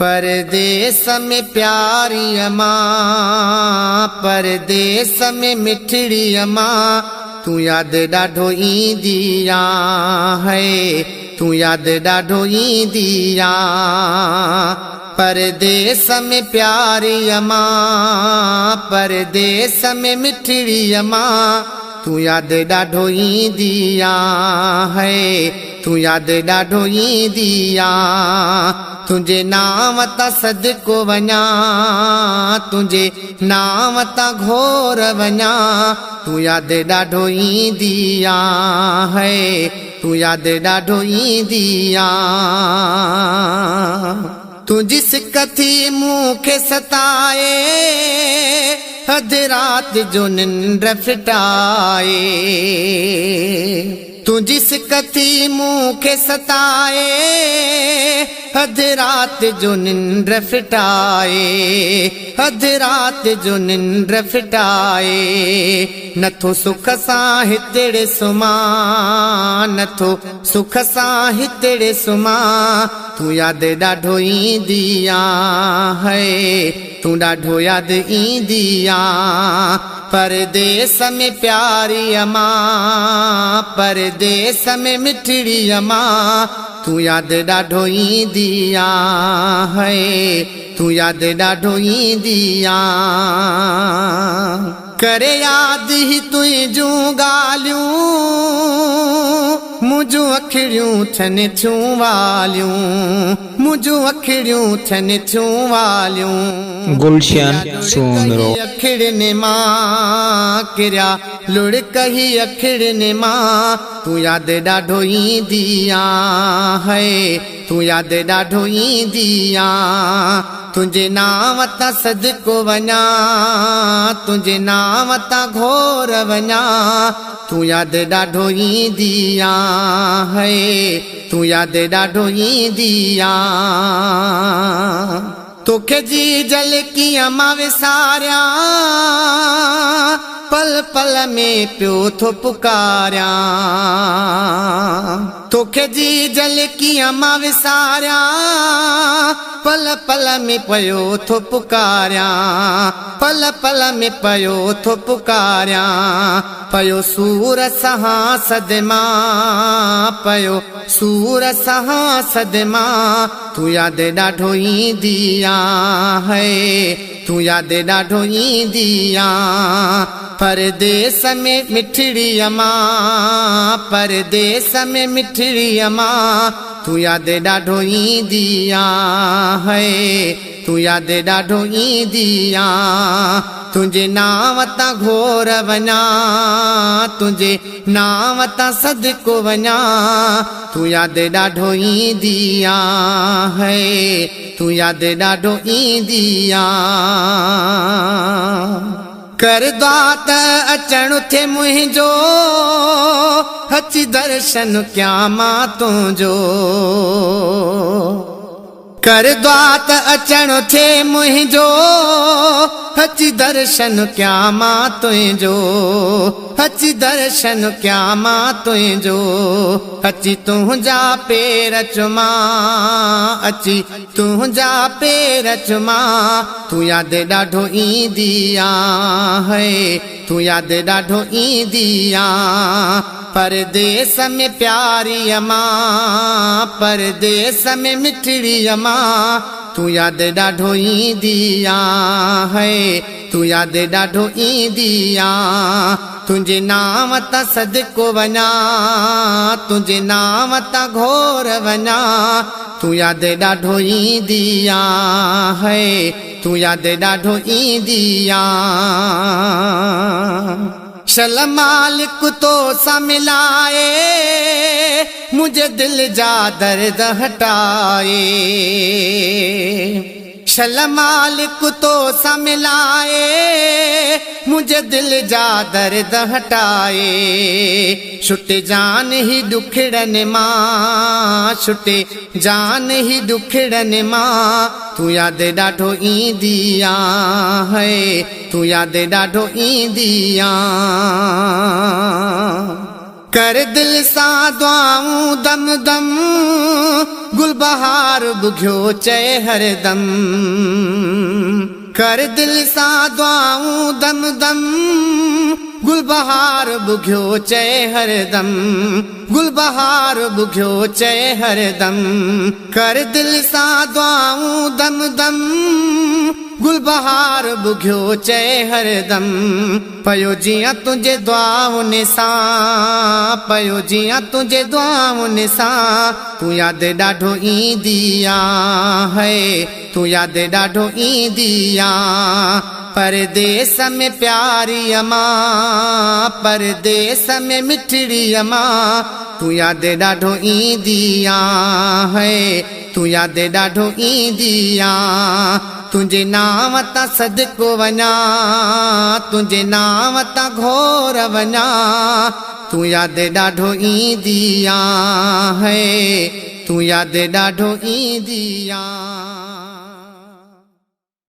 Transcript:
परदेस में प्यारी अम्मा, परदेस में मिठड़ी अम्मा, तू याद ॾाढो ईंदी है, तू याद ॾाढो ईंदी। परदेस में प्यारी अम्मा, परदेस में मिठड़ी अम्मा, तू याद ॾाढो ईंदी है, तू याद ॾाढो ईंदी। तुझे नाम ता सदको वञा, तुझे नाम ता घोर वञा, तू याद ॾाढो ईंदी है, तू याद ॾाढो ईंदी। तू जिस कथी मूंखे सताए, अधु रात जो निंड फिटाए। तू जिस कथी मूंखे सताए, अधु रात जो निंड फिटाए, अधु रात जो निंड फिटाए। नथो सुख सां हितड़े सुमा, नथो सुख सां हितड़े सुमा, तू याद ॾाढो ईंदी है, तू ॾाढो याद ईंदी। परदेस में प्यारी अम्मा, परदेस में मिठड़ी अम्मा, तू याद ॾाढो ईंदी है, तू याद ॾाढो ईंदी। करे याद ही तुंहिंजूं ॻाल्हियूं, मुंहिंजूं अखिड़ियूं थियनि थियूं वालियूं, मुंहिंजूं अखिड़ियूं थियनि थियूं वालियूं। गुलशन सोनरो अखिड़नि मां किरिया लुढ़क ही अखिड़नि मां, तू याद ॾाढो ईंदी है, तू याद ॾाढो ईंदी। तुझे नाम ता सदको वञा, तुझे नाम ता घोर वञा, तू याद ॾाढो ईंदी है, तू याद ॾाढो ईंदी। तोखे जी जल कीअं मां विसारियां, पल पल में पियो थो पुकारियां। तोखे जी जल कीअं मां विसारियां, पल पल में पयो थो पुकारियां, पल पल में पयो थो पुकारियां। पयो सूर सहां सदमा, पयो सूर सहां सदमा, तू याद ॾाढो ईंदी है, तू याद ॾाढो ईंदी। परदेस में मिठड़ी अम्मा, परदेस में मिठड़ी अम्मा, तू याद ॾाढो ईंदी है, तू याद ॾाढो ईंदी। तुझे नाम ता घोर वञा, तुझे नाम ता सदको वञा, तू याद ॾाढो ईंदी है, तू याद ॾाढो ईंदी। कर दुआ त अचणु थे मुंहिंजो, अची दर्शन कयां मां तुंहिंजो। कर दुआ त अचणु थे मुंहिंजो, अची दर्शन कयां मां तुंहिंजो, अची दर्शन कयां मां तुंहिंजो। अची तुंहिंजा पेर चुमा, अची तुंहिंजा पेर चुमा, तू याद ॾाढो ईंदी है, तू याद ॾाढो ईंदी। परदेस में प्यारी अम्मा, परदेस में मिठड़ी अम्मा, तू याद ॾाढो ईंदी है, तू याद ॾाढो ईंदी। तुझे नाम ता सदको वञा, तुझे नाम ता घोर वञा, तू याद ॾाढो ईंदी है, तू याद ॾाढो ईंदी। शल मालिक तो सा मिलाए, मुझे दिल जा दर्द हटाए। शल मालिक तो सा मिलाए, मुझे दिल जा दर्द हटाए। छुटे जान ही दुखड़न मां, छुटे जान ही दुखड़न मां, तू याद ॾाढो ईंदी है, तू याद ॾाढो ईंदी। कर दिल सां दुआऊं दम दम गुलबहार बुघियो चए हरदम कर दिल सां दुआऊं दम दम गुलबहार बुघियो चए हरदम गुलबहार बुघियो चए हरदम कर दिल सां दुआऊं दम दम गुलबहार बुघियो चए हरदम पयो जियां तुंहिंजे दुआउनि सां पयो जियां तुंहिंजे दुआउनि सां तूं यादि ॾाढो ईंदी है तूं यादि ॾाढो ईंदी परदेस में प्यारी अमां परदेस में मिठड़ी अमां तूं यादि ॾाढो ईंदी है तूं यादि ॾाढो ईंदी तुंहिंजे नाम तां सदको वञा तुंहिंजे नाम तां घोर वञा तूं यादि ॾाढो ईंदी है तूं यादि ॾाढो ईंदी